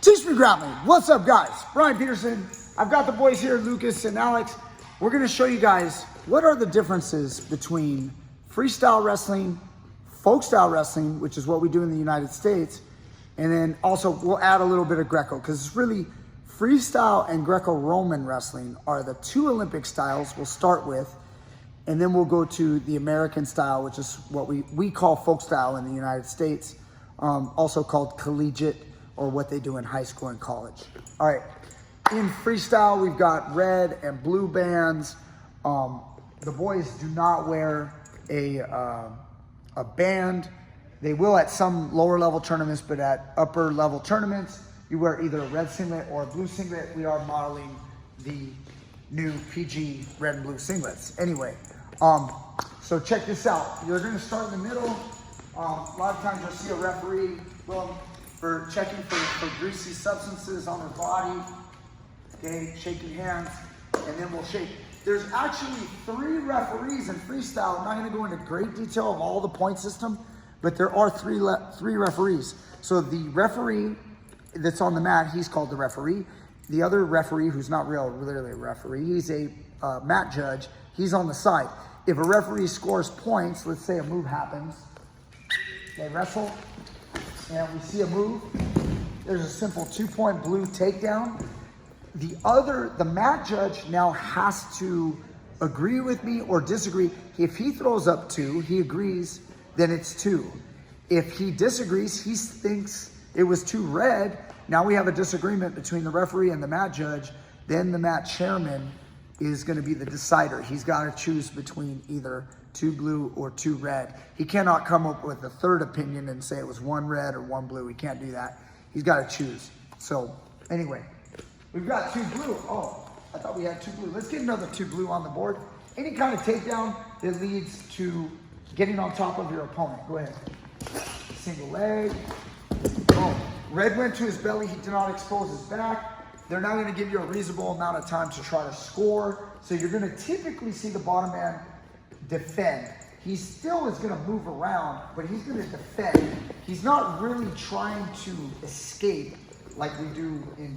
Teach me grappling. What's up, guys? Brian Peterson. I've got the boys here, Lucas and Alex. We're going to show you guys what are the differences between freestyle wrestling, folk style wrestling, which is what we do in the United States, and then also we'll add a little bit of Greco, because it's really freestyle and Greco-Roman wrestling are the two Olympic styles we'll start with, and then we'll go to the American style, which is what we call folk style in the United States, also called collegiate, or what they do in high school and college. All right, in freestyle, we've got red and blue bands. The boys do not wear a band. They will at some lower level tournaments, but at upper level tournaments, you wear either a red singlet or a blue singlet. We are modeling the new PG red and blue singlets. Anyway, so check this out. You're gonna start in the middle. A lot of times you'll see a referee for checking for greasy substances on their body. Okay, shaking hands, and then we'll shake. There's actually 3 referees in freestyle. I'm not gonna go into great detail of all the point system, but there are three referees. So the referee that's on the mat, he's called the referee. The other referee, who's not really a referee, he's a mat judge, he's on the side. If a referee scores points, let's say a move happens, they wrestle, and we see a move, there's a simple 2-point blue takedown. The mat judge now has to agree with me or disagree. If he throws up 2, he agrees, then it's 2. If he disagrees, he thinks it was 2 red, now we have a disagreement between the referee and the mat judge, then the mat chairman is gonna be the decider. He's gotta choose between either 2 blue or 2 red. He cannot come up with a third opinion and say it was 1 red or 1 blue. He can't do that. He's gotta choose. So anyway, we've got 2 blue. Oh, I thought we had 2 blue. Let's get another 2 blue on the board. Any kind of takedown that leads to getting on top of your opponent. Go ahead. Single leg. Boom. Red went to his belly. He did not expose his back. They're now gonna give you a reasonable amount of time to try to score. So you're gonna typically see the bottom man defend. He still is gonna move around, but he's gonna defend. He's not really trying to escape like we do in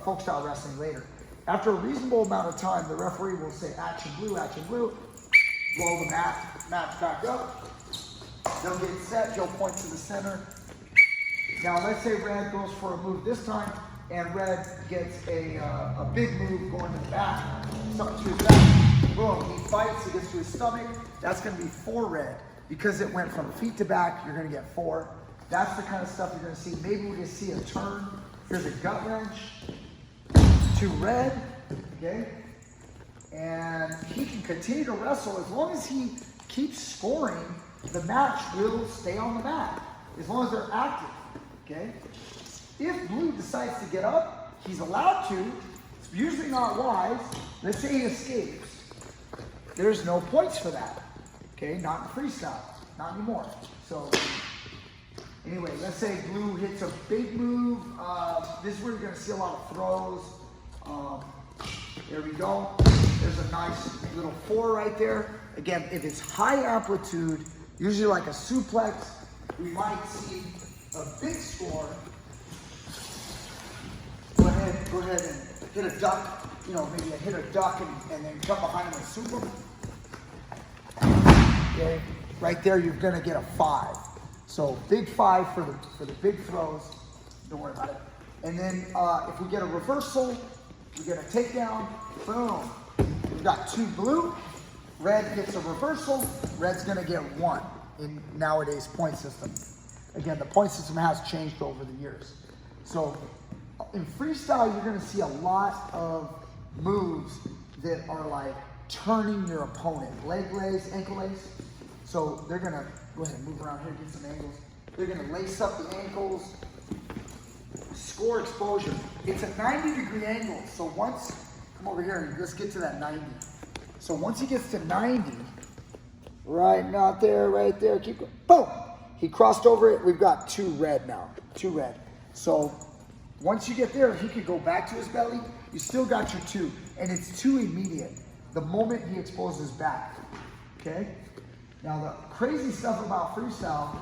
folk style wrestling later. After a reasonable amount of time, the referee will say action blue, blow the match back up. They'll get set, he'll point to the center. Now let's say red goes for a move this time, and red gets a big move going to the back, something to his back. Boom, he fights, he gets to his stomach. That's gonna be 4 red. Because it went from feet to back, you're gonna get 4. That's the kind of stuff you're gonna see. Maybe we're gonna see a turn. Here's a gut wrench, 2 red, okay? And he can continue to wrestle as long as he keeps scoring, the match will stay on the mat, as long as they're active, okay? If blue decides to get up, he's allowed to. It's usually not wise. Let's say he escapes. There's no points for that, okay? Not in freestyle, not anymore. So anyway, let's say blue hits a big move. This is where you're gonna see a lot of throws. There we go. There's a nice little 4 right there. Again, if it's high amplitude, usually like a suplex, we might see a big score. Go ahead and hit a duck, maybe hit a duck and then come behind him and soup him. Okay, right there you're gonna get a 5. So big 5 for the big throws, don't worry about it. And then if we get a reversal, we get a takedown, boom. We've got 2 blue, red gets a reversal, red's gonna get 1 in nowadays point system. Again, the point system has changed over the years. So in freestyle, you're gonna see a lot of moves that are like turning your opponent. Leg lace, ankle lace. So they're gonna, go ahead and move around here, get some angles. They're gonna lace up the ankles, score exposure. It's a 90-degree angle. So once, come over here and let's get to that 90. So once he gets to 90, right there, keep going, boom. He crossed over it, we've got 2 red now, 2 red. So once you get there, he could go back to his belly, you still got your 2, and it's 2 immediate, the moment he exposes back, okay? Now the crazy stuff about freestyle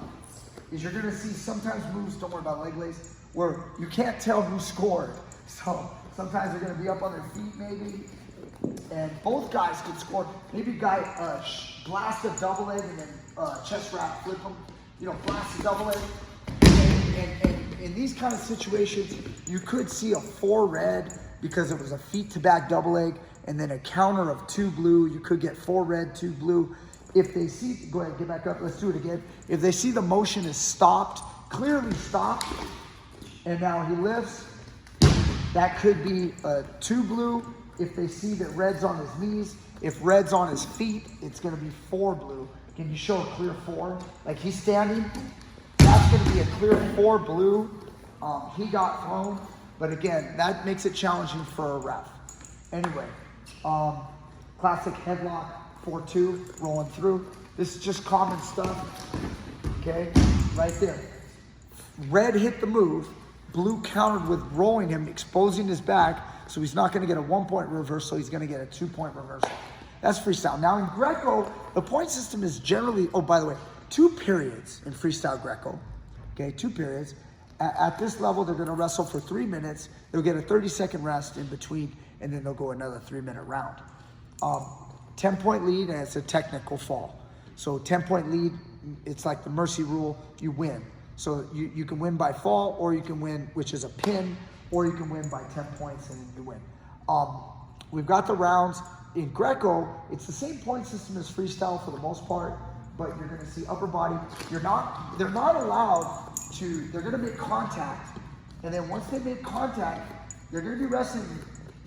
is you're gonna see sometimes moves, don't worry about leg lace, where you can't tell who scored. So sometimes they're gonna be up on their feet maybe, and both guys could score. Maybe guy blast a double leg and then chest wrap, flip them, blast a double leg. And in these kind of situations, you could see a 4 red because it was a feet to back double leg, and then a counter of 2 blue. You could get 4 red, 2 blue. If they see, go ahead, get back up, let's do it again. If they see the motion is stopped, clearly stopped, and now he lifts, that could be a 2 blue. If they see that red's on his knees, if red's on his feet, it's gonna be 4 blue. Can you show a clear 4? Like he's standing, that's gonna be a clear 4 blue. He got thrown, but again, that makes it challenging for a ref. Anyway, classic headlock, 4-2, rolling through. This is just common stuff, okay? Right there. Red hit the move, blue countered with rolling him, exposing his back, so he's not gonna get a 1-point reversal, he's gonna get a 2-point reversal. That's freestyle. Now in Greco, the point system is generally, oh, by the way, 2 periods in freestyle Greco, okay, 2 periods. At this level, they're gonna wrestle for 3 minutes, they'll get a 30-second rest in between, and then they'll go another 3-minute round. 10-point lead, and it's a technical fall. So 10-point lead, it's like the mercy rule, you win. So you can win by fall, or you can win, which is a pin, or you can win by 10 points and you win. We've got the rounds. In Greco, it's the same point system as freestyle for the most part, but you're gonna see upper body. They're not allowed to, they're gonna make contact, and then once they make contact, they're gonna be wrestling.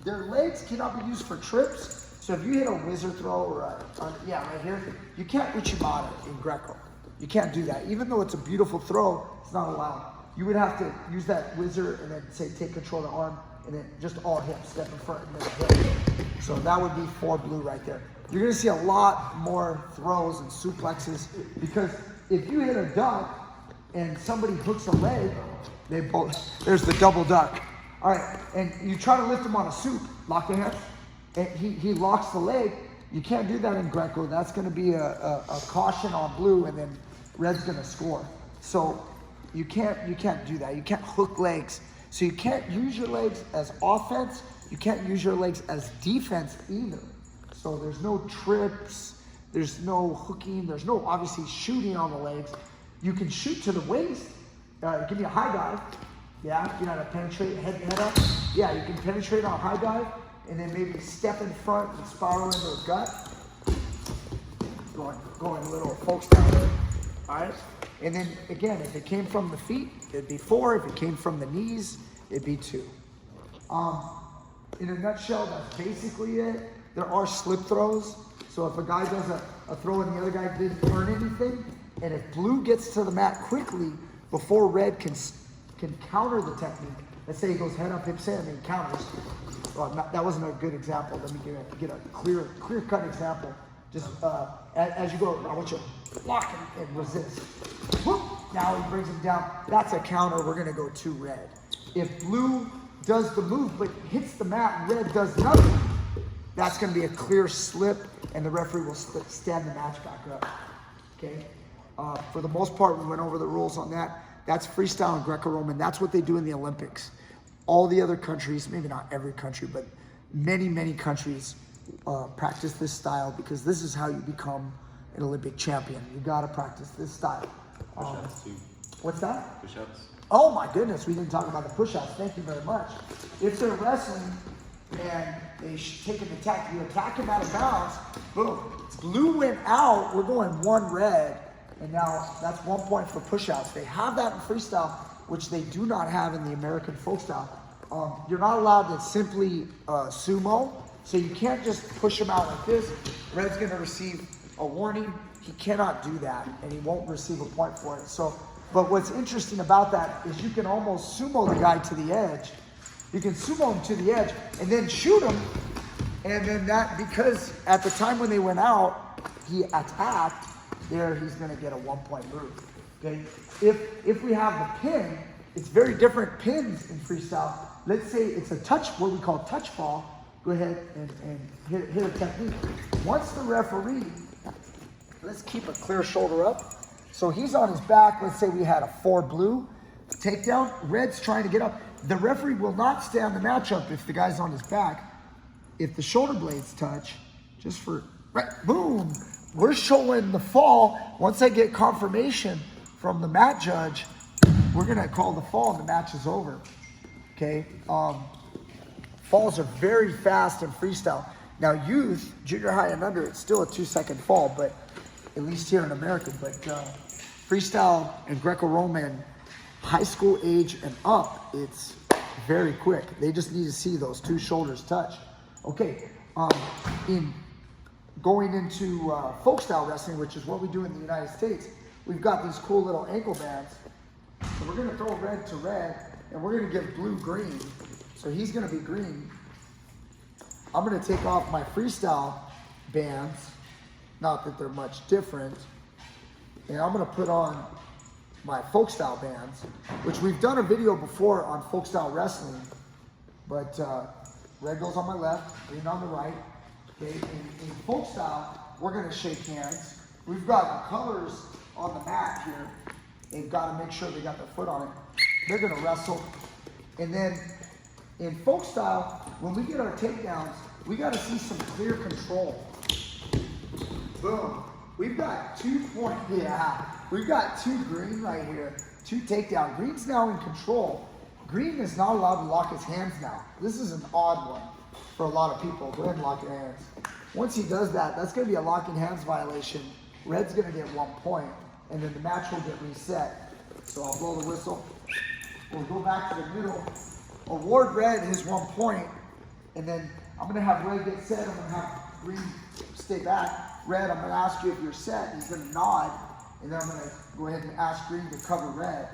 Their legs cannot be used for trips. So if you hit a wizard throw or right here, you can't uchimata in Greco. You can't do that. Even though it's a beautiful throw, it's not allowed. You would have to use that wizard and then say take control of the arm and then just all hip, step in front and then hip. So that would be 4 blue right there. You're gonna see a lot more throws and suplexes because if you hit a duck and somebody hooks a leg, there's the double duck. All right, and you try to lift him on a soup, lock the hands, and he locks the leg. You can't do that in Greco. That's gonna be a caution on blue, and then red's gonna score. So you can't do that. You can't hook legs. So you can't use your legs as offense. You can't use your legs as defense either. So there's no trips, there's no hooking, there's no obviously shooting on the legs. You can shoot to the waist. Give me a high dive. Yeah, you know how to penetrate head up. Yeah, you can penetrate on a high dive and then maybe step in front and spiral into the gut. Going a little Folkstyle there. All right. And then again, if it came from the feet, it'd be 4. If it came from the knees, it'd be 2. In a nutshell, that's basically it. There are slip throws. So if a guy does a throw and the other guy didn't earn anything, and if blue gets to the mat quickly before red can counter the technique, let's say he goes head up, hips in, and he counters. Well, that wasn't a good example. Let me get a clear-cut example. Just as you go, I want you to block and resist. Whoop, now he brings him down. That's a counter. We're gonna go 2 red. If blue does the move but hits the mat and red does nothing, that's gonna be a clear slip, and the referee will stand the match back up. Okay. For the most part, we went over the rules on that. That's freestyle and Greco-Roman. That's what they do in the Olympics. All the other countries, maybe not every country, but many countries practice this style because this is how you become an Olympic champion. You got to practice this style. Push-ups too. What's that? Push-ups. Oh my goodness, we didn't talk about the push-ups. Thank you very much. If they're wrestling and they take an attack, you attack him out of bounds, boom. Blue went out, we're going 1 red, and now that's 1 point for push-outs. They have that in freestyle, which they do not have in the American folk style. You're not allowed to simply sumo, so you can't just push him out like this. Red's gonna receive a warning. He cannot do that, and he won't receive a point for it. So, but what's interesting about that is you can almost sumo the guy to the edge. You can sumo him to the edge and then shoot him, and then that, because at the time when they went out, he attacked, there he's gonna get a 1 point move, okay? If we have the pin, it's very different pins in freestyle. Let's say it's a touch, what we call touch fall. Go ahead and hit a technique. Once the referee, let's keep a clear shoulder up. So he's on his back. Let's say we had a 4 blue takedown. Red's trying to get up. The referee will not stay on the matchup if the guy's on his back. If the shoulder blades touch, just for, right, boom. We're showing the fall. Once I get confirmation from the mat judge, we're gonna call the fall and the match is over, okay? Falls are very fast in freestyle. Now youth, junior high and under, it's still a 2-second fall, but at least here in America, but freestyle and Greco-Roman, high school age and up, it's very quick. They just need to see those 2 shoulders touch. Okay, in going into Folkstyle wrestling, which is what we do in the United States, we've got these cool little ankle bands. So we're gonna throw red to red, and we're gonna give blue green. So he's gonna be green. I'm gonna take off my freestyle bands, not that they're much different, and I'm gonna put on my Folkstyle bands, which we've done a video before on Folkstyle wrestling, but red goes on my left, green on the right. Okay, in Folkstyle, we're gonna shake hands. We've got the colors on the mat here. They've got to make sure they got their foot on it. They're gonna wrestle. And then in Folkstyle, when we get our takedowns, we gotta see some clear control. Boom. We've got 2 point, yeah. We've got 2 green right here, 2 takedown. Green's now in control. Green is not allowed to lock his hands now. This is an odd one for a lot of people. Go ahead and lock your hands. Once he does that, that's gonna be a locking hands violation. Red's gonna get 1 point, and then the match will get reset. So I'll blow the whistle. We'll go back to the middle. Award red his 1 point, and then I'm gonna have red get set. I'm gonna have green stay back. Red, I'm gonna ask you if you're set. He's gonna nod, and then I'm gonna go ahead and ask green to cover red.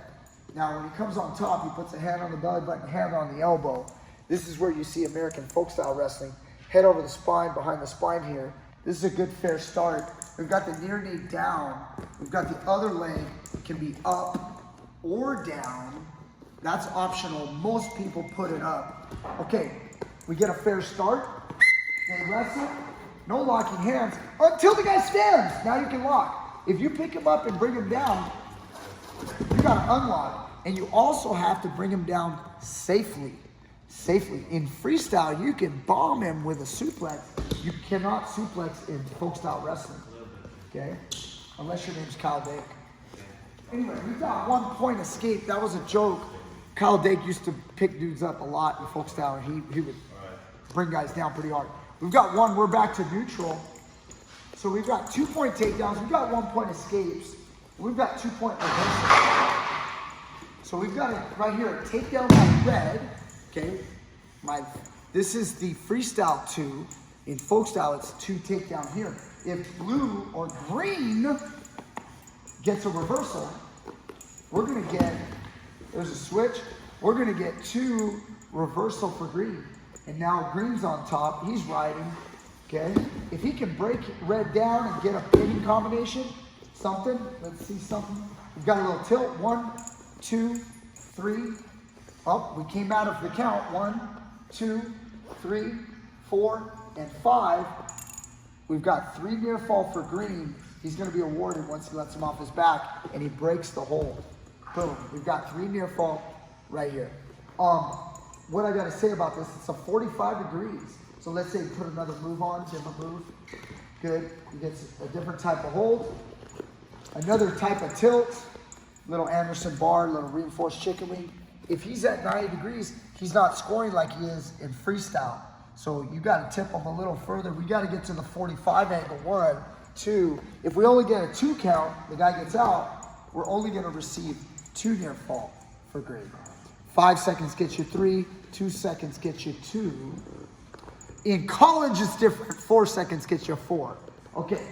Now, when he comes on top, he puts a hand on the belly button, hand on the elbow. This is where you see American Folkstyle wrestling. Head over the spine, behind the spine here. This is a good fair start. We've got the near knee down. We've got the other leg can be up or down. That's optional. Most people put it up. Okay, we get a fair start. They wrestle. No locking hands until the guy stands. Now you can lock. If you pick him up and bring him down, you gotta unlock. And you also have to bring him down safely. In freestyle, you can bomb him with a suplex. You cannot suplex in Folkstyle wrestling, okay? Unless your name's Kyle Dake. Anyway, we've got 1 point escape. That was a joke. Kyle Dake used to pick dudes up a lot in Folkstyle, and he would bring guys down pretty hard. We've got 1, we're back to neutral. So we've got 2 point takedowns, we've got 1 point escapes, we've got 2 point reversals. So we've got it right here, takedown by red, okay? This is the freestyle 2. In Folkstyle, it's 2 takedown here. If blue or green gets a reversal, we're gonna get, there's a switch, we're gonna get 2 reversal for green. And now green's on top, he's riding, okay? If he can break red down and get a pinning combination, something, let's see something. We've got a little tilt, 1, 2, 3, up. We came out of the count, 1, 2, 3, 4, and 5. We've got 3 near fall for green. He's gonna be awarded once he lets him off his back and he breaks the hold. Boom, we've got 3 near fall right here. What I gotta say about this, it's a 45 degrees. So let's say you put another move on, different move. Good, he gets a different type of hold. Another type of tilt, little Anderson bar, little reinforced chicken wing. If he's at 90 degrees, he's not scoring like he is in freestyle. So you gotta tip him a little further. We gotta get to the 45 angle, 1, 2. If we only get a 2 count, the guy gets out, we're only gonna receive 2 near fall for green. 5 seconds gets you 3, 2 seconds gets you 2. In college, it's different. 4 seconds gets you 4. Okay,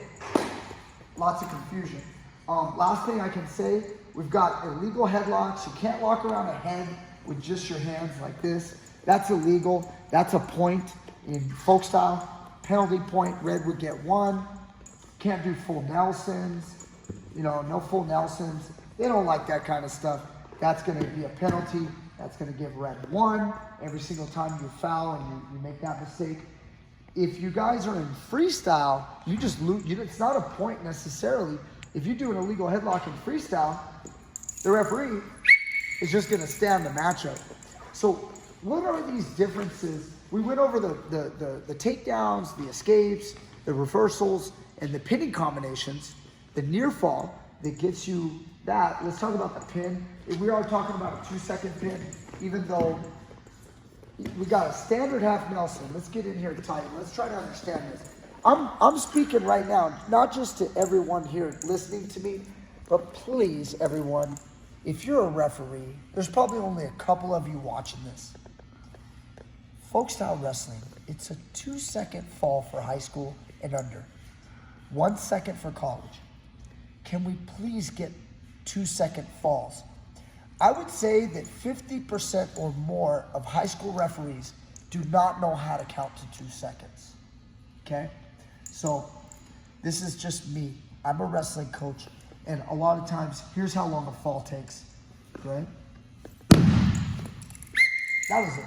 lots of confusion. Last thing I can say, we've got illegal headlocks. You can't lock around a head with just your hands like this. That's illegal. That's a point in Folkstyle. Penalty point, red would get 1. Can't do full Nelsons. You know, no full Nelsons. They don't like that kind of stuff. That's gonna be a penalty. That's gonna give red 1 every single time you foul and you make that mistake. If you guys are in freestyle, you just lose. It's not a point necessarily. If you do an illegal headlock in freestyle, the referee is just gonna stand the matchup. So what are these differences? We went over the takedowns, the escapes, the reversals, and the pinning combinations, the near fall that gets you that. Let's talk about the pin. If we are talking about a 2-second pin, even though we got a standard half Nelson. Let's get in here tight. Let's try to understand this. I'm speaking right now, not just to everyone here listening to me, but please, everyone, if you're a referee, there's probably only a couple of you watching this. Folkstyle wrestling, it's a 2-second fall for high school and under. 1 second for college. Can we please get 2-second falls? I would say that 50% or more of high school referees do not know how to count to 2 seconds, okay? So this is just me. I'm a wrestling coach, and a lot of times, here's how long a fall takes, right? That was it.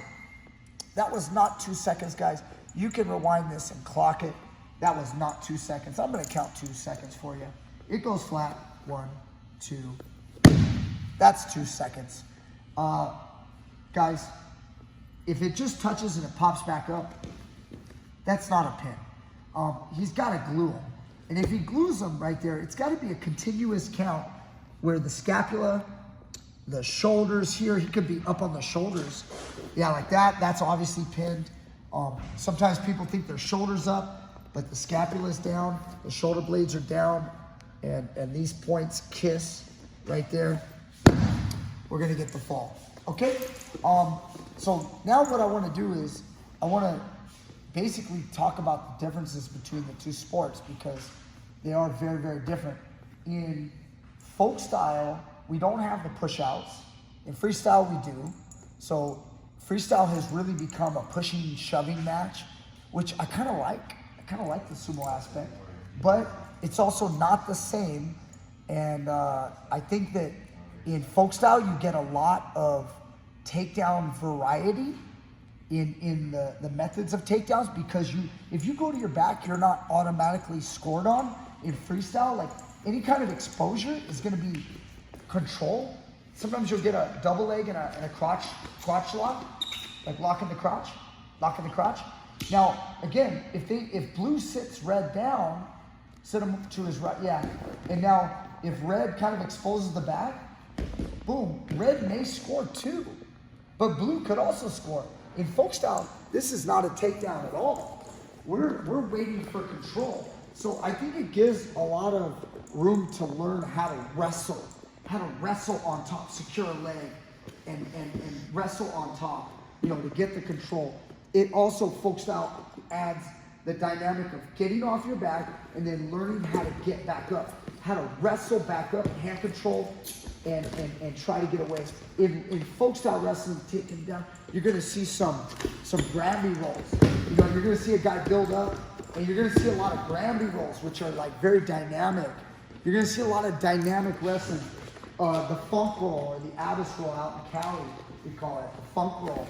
That was not 2 seconds, guys. You can rewind this and clock it. That was not 2 seconds. I'm gonna count 2 seconds for you. It goes flat, 1, 2. That's 2 seconds. Guys, if it just touches and it pops back up, that's not a pin. He's gotta glue them. And if he glues them right there, it's gotta be a continuous count where the scapula, the shoulders here, he could be up on the shoulders. Yeah, like that, that's obviously pinned. Sometimes people think their shoulders up, but the scapula's down, the shoulder blades are down, and these points kiss right there. We're gonna get the fall, okay? So now what I wanna do is, I wanna basically talk about the differences between the two sports because they are very, very different. In folk style, we don't have the push outs. In freestyle, we do. So freestyle has really become a pushing and shoving match, which I kind of like. I kind of like the sumo aspect, but it's also not the same. And I think that in folk style, you get a lot of takedown variety in the methods of takedowns because if you go to your back, you're not automatically scored on. In freestyle, like any kind of exposure is gonna be control. Sometimes you'll get a double leg and a crotch lock, like lock in the crotch. Now, again, if blue sits red down, sit him to his right, yeah. And now, if red kind of exposes the back, boom, red may score too, but blue could also score. In folk style, this is not a takedown at all. We're waiting for control. So I think it gives a lot of room to learn how to wrestle on top, secure a leg, and wrestle on top, to get the control. It also, folk style, adds the dynamic of getting off your back and then learning how to get back up, how to wrestle back up, hand control, and try to get away. In folk style wrestling, taking down, you're gonna see some Granby rolls. You're gonna see a guy build up, and you're gonna see a lot of Granby rolls, which are like very dynamic. You're gonna see a lot of dynamic wrestling. The funk roll or the Abyss roll out in Cali, we call it, the funk roll.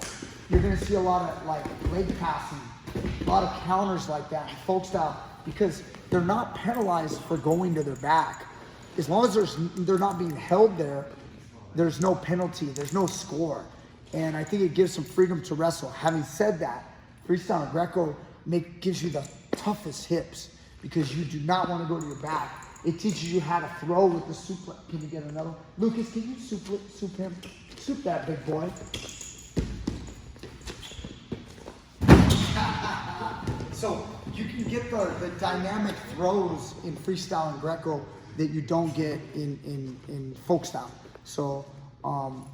You're gonna see a lot of like leg passing, a lot of counters like that in folk style because they're not penalized for going to their back. As long as they're not being held there, there's no penalty, there's no score. And I think it gives some freedom to wrestle. Having said that, freestyle and Greco gives you the toughest hips because you do not want to go to your back. It teaches you how to throw with the suplex. Can we get another? Lucas, can you soup him? Soup that big boy. So you can get the dynamic throws in freestyle and Greco that you don't get in folk style. So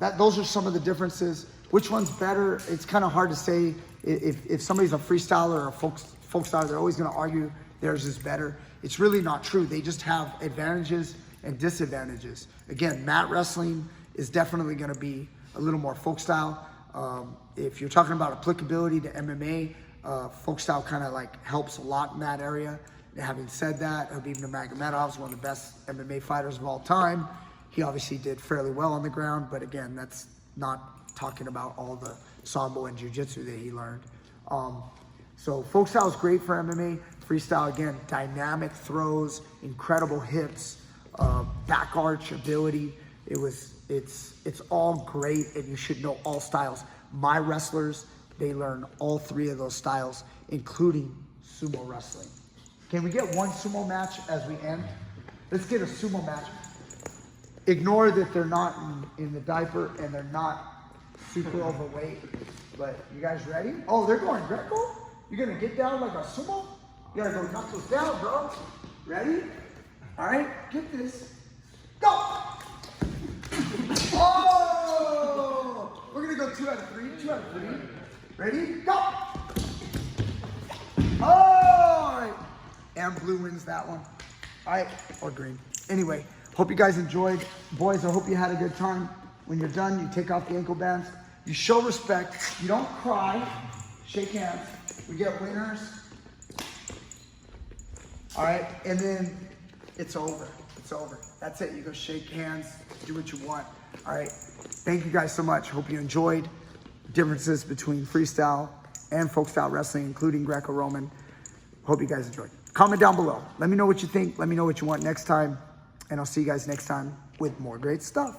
those are some of the differences. Which one's better? It's kind of hard to say. If somebody's a freestyler or a folk styler, they're always going to argue theirs is better. It's really not true. They just have advantages and disadvantages. Again, mat wrestling is definitely going to be a little more folk style. If you're talking about applicability to MMA, folk style kind of like helps a lot in that area. And having said that, Habib Nurmagomedov is one of the best MMA fighters of all time. He obviously did fairly well on the ground, but again, that's not talking about all the Sambo and Jiu-Jitsu that he learned. So folk style is great for MMA. Freestyle, again, dynamic throws, incredible hips, back arch ability. It's all great, and you should know all styles. My wrestlers, they learn all 3 of those styles, including sumo wrestling. Can we get one sumo match as we end? Let's get a sumo match. Ignore that they're not in the diaper and they're not super overweight, but you guys ready? Oh, they're going Greco? You're gonna get down like a sumo? You gotta go knuckles down, bro. Ready? All right, get this. Go! Oh! We're gonna go 2 out of 3, 2 out of 3. Ready? Go! Oh, all right. And blue wins that one. All right, or green. Anyway, hope you guys enjoyed. Boys, I hope you had a good time. When you're done, you take off the ankle bands. You show respect. You don't cry. Shake hands. We get winners. All right, and then it's over. It's over. That's it. You go shake hands, do what you want. All right. Thank you guys so much. Hope you enjoyed differences between freestyle and folk style wrestling, including Greco-Roman. Hope you guys enjoyed. Comment down below. Let me know what you think. Let me know what you want next time. And I'll see you guys next time with more great stuff.